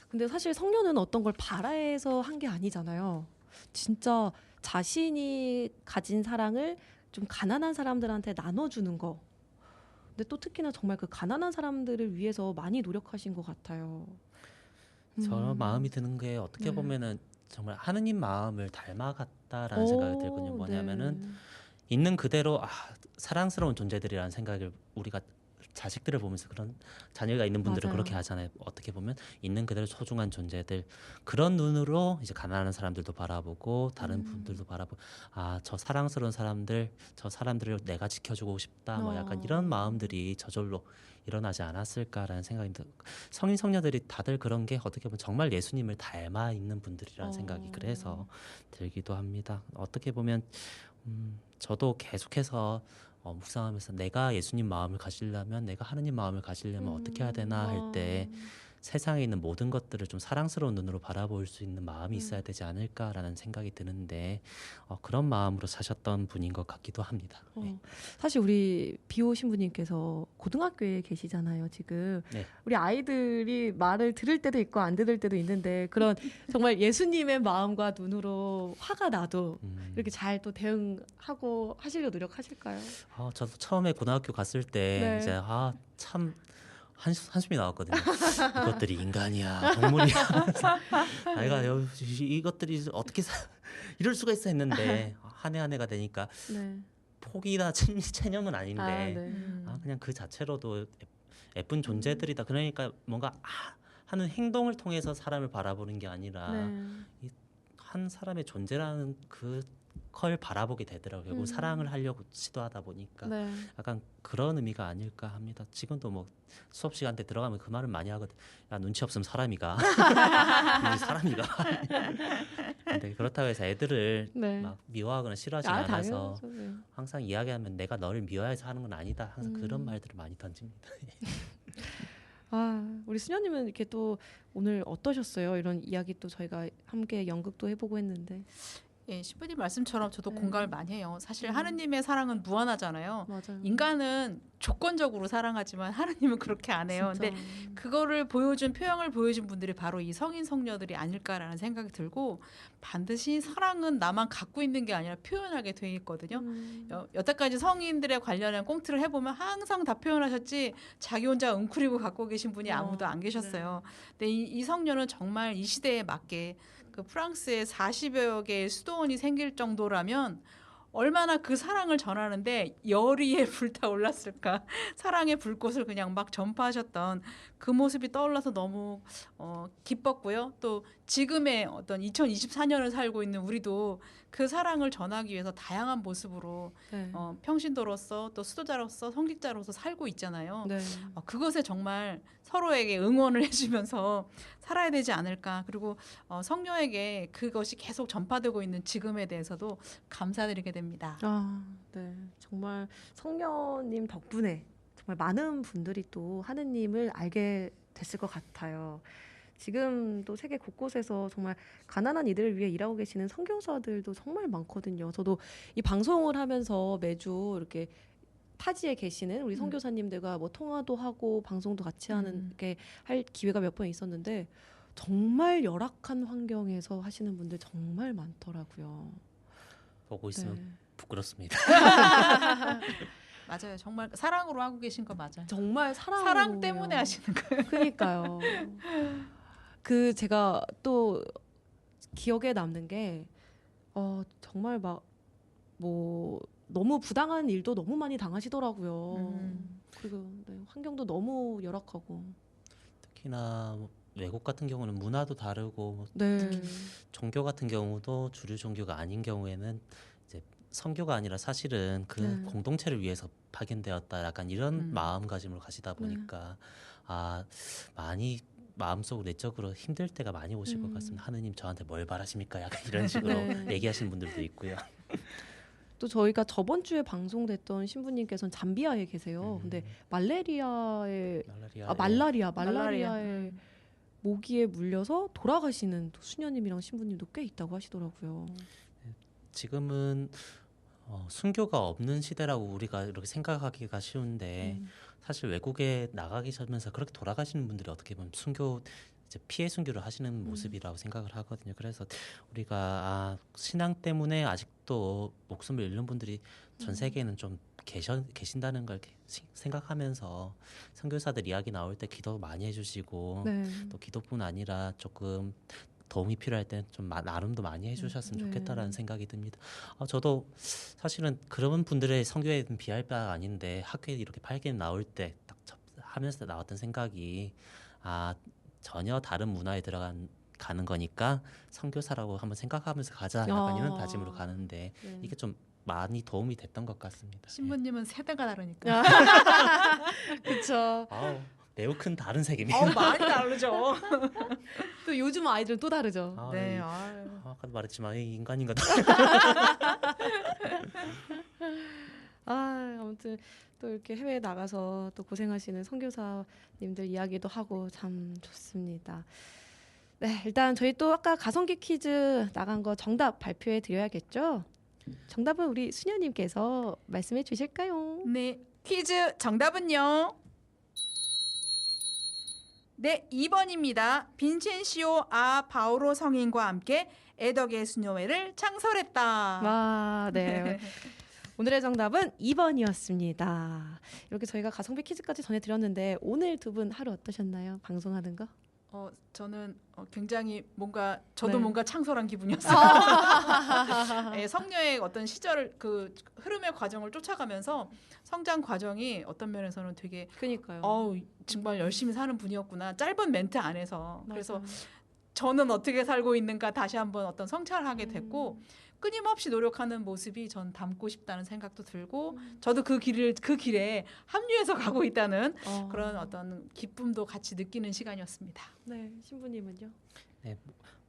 근데 사실 성녀는 어떤 걸 바라해서 한 게 아니잖아요. 진짜 자신이 가진 사랑을 좀 가난한 사람들한테 나눠주는 거. 근데 또 특히나 정말 그 가난한 사람들을 위해서 많이 노력하신 것 같아요.
저런 마음이 드는 게 어떻게
네.
보면은 정말 하느님 마음을 닮아갔다라는 생각이 들거든요. 뭐냐면은 있는 그대로 사랑스러운 존재들이라는 생각을 우리가 자식들을 보면서 그런 자녀가 있는 분들은
맞아요.
그렇게 하잖아요. 어떻게 보면 있는 그대로 소중한 존재들 그런 눈으로 이제 가난한 사람들도 바라보고 다른 분들도 바라보고 저 사랑스러운 사람들 저 사람들을 내가 지켜주고 싶다 뭐 약간 이런 마음들이 저절로 일어나지 않았을까라는 생각이 성인 성녀들이 다들 그런 게 어떻게 보면 정말 예수님을 닮아 있는 분들이라는 생각이 그래서 들기도 합니다. 어떻게 보면 저도 계속해서 묵상하면서 내가 예수님 마음을 가지려면 내가 하느님 마음을 가지려면 어떻게 해야 되나 할 때 세상에 있는 모든 것들을 좀 사랑스러운 눈으로 바라볼 수 있는 마음이 있어야 되지 않을까라는 생각이 드는데 그런 마음으로 사셨던 분인 것 같기도 합니다. 네.
사실 우리 비오 신부님께서 고등학교에 계시잖아요 지금.
네.
우리 아이들이 말을 들을 때도 있고 안 들을 때도 있는데 그런 정말 예수님의 마음과 눈으로 화가 나도 이렇게 잘 또 대응하고 하시려 노력하실까요?
저도 처음에 고등학교 갔을 때
네.
이제 참 한숨이 나왔거든요. 이것들이 인간이야, 동물이야. 내가 이것들이 어떻게 이럴 수가 있어 했는데 한 해 한 해가 되니까
네.
폭이나 체념은 아닌데 그냥 그 자체로도 예쁜 존재들이다. 그러니까 뭔가 하는 행동을 통해서 사람을 바라보는 게 아니라
네.
한 사람의 존재라는 그걸 바라보게 되더라고요. 결국 사랑을 하려고 시도하다 보니까
네.
약간 그런 의미가 아닐까 합니다. 지금도 뭐 수업 시간 때 들어가면 그 말을 많이 하거든. 야 눈치 없으면 사람이가. 사람이가. 근데 그렇다고 해서 애들을
네.
막 미워하거나 싫어하지 않아서
당연하죠. 네.
항상 이야기하면 내가 너를 미워해서 하는 건 아니다. 항상 그런 말들을 많이 던집니다.
우리 수녀님은 이렇게 또 오늘 어떠셨어요? 이런 이야기 또 저희가 함께 연극도 해보고 했는데.
예, 신부님 말씀처럼 저도
네.
공감을 많이 해요. 사실 하느님의 사랑은 무한하잖아요.
맞아요.
인간은 조건적으로 사랑하지만 하느님은 그렇게 안 해요.
진짜.
근데 그거를 표형을 보여준 분들이 바로 이 성인 성녀들이 아닐까라는 생각이 들고 반드시 사랑은 나만 갖고 있는 게 아니라 표현하게 돼 있거든요. 여태까지 성인들에 관련한 꽁트를 해보면 항상 다 표현하셨지 자기 혼자 웅크리고 갖고 계신 분이 아무도 안 계셨어요. 근데 이 성녀는 정말 이 시대에 맞게 그 프랑스에 40여 개의 수도원이 생길 정도라면 얼마나 그 사랑을 전하는데 열의에 불타올랐을까. 사랑의 불꽃을 그냥 막 전파하셨던 그 모습이 떠올라서 너무 기뻤고요. 또 지금의 어떤 2024년을 살고 있는 우리도 그 사랑을 전하기 위해서 다양한 모습으로
네.
평신도로서 또 수도자로서 성직자로서 살고 있잖아요.
네.
그것에 정말 서로에게 응원을 해주면서 살아야 되지 않을까. 그리고 성녀에게 그것이 계속 전파되고 있는 지금에 대해서도 감사드리게 됩니다.
네. 정말 성녀님 덕분에 정말 많은 분들이 또 하느님을 알게 됐을 것 같아요. 지금 또 세계 곳곳에서 정말 가난한 이들을 위해 일하고 계시는 선교사들도 정말 많거든요. 저도 이 방송을 하면서 매주 이렇게 타지에 계시는 우리 선교사님들과 뭐 통화도 하고 방송도 같이 하는 이렇게 할 기회가 몇 번 있었는데 정말 열악한 환경에서 하시는 분들 정말 많더라고요.
보고 있으면 부끄럽습니다.
맞아요. 정말 사랑으로 하고 계신 거 맞아요.
정말
사랑 때문에 하시는 거예요.
그러니까요. 그 제가 또 기억에 남는 게 정말 막 뭐 너무 부당한 일도 너무 많이 당하시더라고요. 그리고 환경도 너무 열악하고.
특히나 외국 같은 경우는 문화도 다르고
네.
종교 같은 경우도 주류 종교가 아닌 경우에는 이제 선교가 아니라 사실은 그
네.
공동체를 위해서 파견되었다 약간 이런 마음가짐으로 가시다 보니까 많이 마음속으로 내적으로 힘들 때가 많이 오실 것 같습니다. 하느님 저한테 뭘 바라십니까? 약간 이런 식으로
네.
얘기하시는 분들도 있고요.
또 저희가 저번 주에 방송됐던 신부님께서는 잠비아에 계세요. 근데 말라리아에 말라리아에 모기에 물려서 돌아가시는 또 수녀님이랑 신부님도 꽤 있다고 하시더라고요.
지금은 순교가 없는 시대라고 우리가 이렇게 생각하기가 쉬운데 사실 외국에 나가기 전면서 그렇게 돌아가시는 분들이 어떻게 보면 순교 이제 피해 순교를 하시는 모습이라고 생각을 하거든요. 그래서 우리가 신앙 때문에 아직도 목숨을 잃는 분들이 전 세계에는 좀 계신다는 걸 생각하면서 선교사들 이야기 나올 때 기도 많이 해주시고
네.
또 기도뿐 아니라 조금 도움이 필요할 때 좀 나름도 많이 해주셨으면
네.
좋겠다라는 생각이 듭니다. 저도 사실은 그런 분들의 선교에 비할 바가 아닌데 학교에 이렇게 8개년 나올 때 딱 하면서 나왔던 생각이 전혀 다른 문화에 가는 거니까 선교사라고 한번 생각하면서 가자 약간 이런 다짐으로 가는데
네.
이게 좀 많이 도움이 됐던 것 같습니다.
신부님은 세대가 다르니까.
그렇죠.
매우 큰 다른 세계입니다.
많이 다르죠.
또 요즘 아이들은 또 다르죠.
네.
아까도 말했지만 이 인간인가
아무튼 또 이렇게 해외에 나가서 또 고생하시는 선교사님들 이야기도 하고 참 좋습니다. 네, 일단 저희 또 아까 가성비 퀴즈 나간 거 정답 발표해 드려야겠죠? 정답은 우리 수녀님께서 말씀해 주실까요?
네, 퀴즈 정답은요. 네, 2번입니다. 빈첸시오 바오로 성인과 함께 애덕의 수녀회를 창설했다.
와, 네. 오늘의 정답은 2번이었습니다. 이렇게 저희가 가성비 퀴즈까지 전해드렸는데 오늘 두 분 하루 어떠셨나요? 방송하는 거?
저는 굉장히 저도
네.
뭔가 창설한 기분이었어요. 네, 성녀의 어떤 시절을 그 흐름의 과정을 쫓아가면서 성장 과정이 어떤 면에서는 되게
그니까요.
정말 열심히 사는 분이었구나. 짧은 멘트 안에서. 그래서
맞아요.
저는 어떻게 살고 있는가 다시 한번 어떤 성찰하게 됐고 끊임없이 노력하는 모습이 전 담고 싶다는 생각도 들고 저도 그 길에 합류해서 가고 있다는 그런 어떤 기쁨도 같이 느끼는 시간이었습니다.
네, 신부님은요?
네,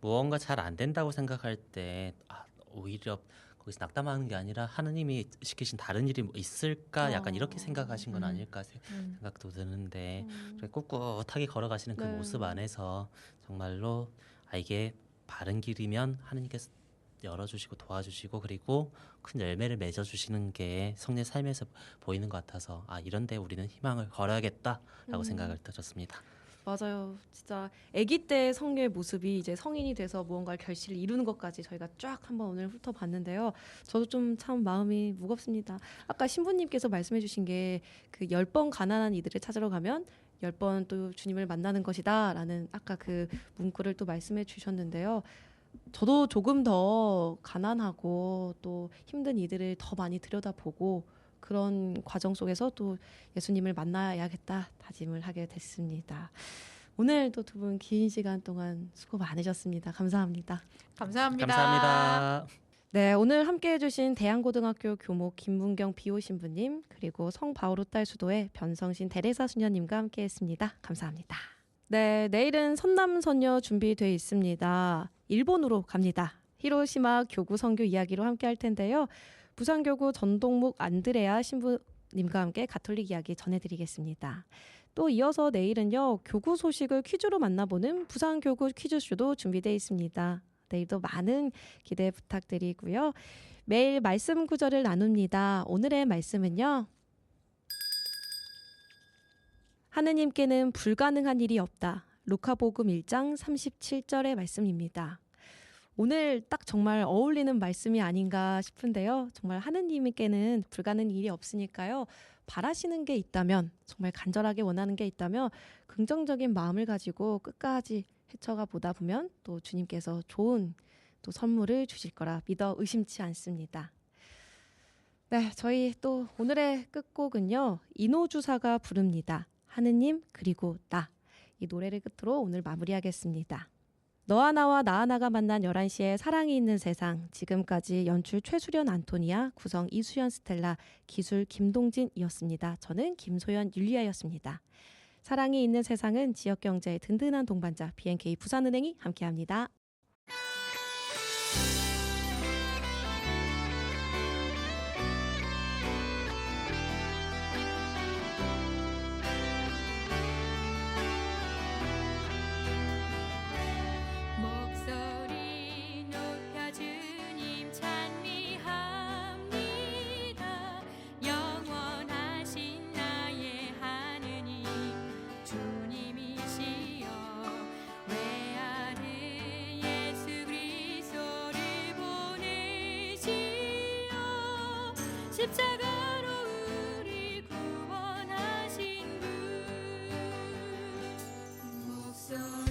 무언가 잘 안 된다고 생각할 때 오히려 거기서 낙담하는 게 아니라 하느님이 시키신 다른 일이 뭐 있을까 약간 이렇게 생각하신 건 아닐까 생각도 드는데 꿋꿋하게 걸어가시는 그
네.
모습 안에서 정말로 이게 바른 길이면 하느님께서 열어주시고 도와주시고 그리고 큰 열매를 맺어주시는 게 성례 삶에서 보이는 것 같아서 이런데 우리는 희망을 걸어야겠다라고 생각을 들었습니다.
맞아요. 진짜 아기 때 성녀의 모습이 이제 성인이 돼서 무언가를 결실을 이루는 것까지 저희가 쫙 한번 오늘 훑어봤는데요. 저도 좀 참 마음이 무겁습니다. 아까 신부님께서 말씀해주신 게 그 10번 가난한 이들을 찾으러 가면 10번 또 주님을 만나는 것이다라는 아까 그 문구를 또 말씀해 주셨는데요. 저도 조금 더 가난하고 또 힘든 이들을 더 많이 들여다보고 그런 과정 속에서 또 예수님을 만나야겠다 다짐을 하게 됐습니다. 오늘도 두 분 긴 시간 동안 수고 많으셨습니다. 감사합니다.
감사합니다.
감사합니다.
네, 오늘 함께해 주신 대양고등학교 교목 김문경 비호 신부님 그리고 성바오로 딸 수도의 변성신 데레사 수녀님과 함께했습니다. 감사합니다. 네, 내일은 선남선녀 준비되어 있습니다. 일본으로 갑니다. 히로시마 교구 선교 이야기로 함께할 텐데요. 부산교구 전동묵 안드레아 신부님과 함께 가톨릭 이야기 전해드리겠습니다. 또 이어서 내일은요. 교구 소식을 퀴즈로 만나보는 부산교구 퀴즈쇼도 준비되어 있습니다. 내일도 많은 기대 부탁드리고요. 매일 말씀 구절을 나눕니다. 오늘의 말씀은요. 하느님께는 불가능한 일이 없다. 루카복음 1장 37절의 말씀입니다. 오늘 딱 정말 어울리는 말씀이 아닌가 싶은데요. 정말 하느님께는 불가능한 일이 없으니까요. 바라시는 게 있다면 정말 간절하게 원하는 게 있다면 긍정적인 마음을 가지고 끝까지 헤쳐가 보다 보면 또 주님께서 좋은 또 선물을 주실 거라 믿어 의심치 않습니다. 네, 저희 또 오늘의 끝곡은요. 이노주사가 부릅니다. 하느님 그리고 나. 이 노래를 끝으로 오늘 마무리하겠습니다. 너와 나와 나 하나가 만난 11시에 사랑이 있는 세상. 지금까지 연출 최수련 안토니아, 구성 이수연 스텔라, 기술 김동진이었습니다. 저는 김소연 율리아였습니다. 사랑이 있는 세상은 지역 경제의 든든한 동반자 BNK 부산은행이 함께합니다.
목소리 높여 주님 찬미합니다. 영원하신 나의 하느님 주님이시여, 외아들 예수 그리스도를 보내시어 십자가로 우리 구원하신 분. 목소리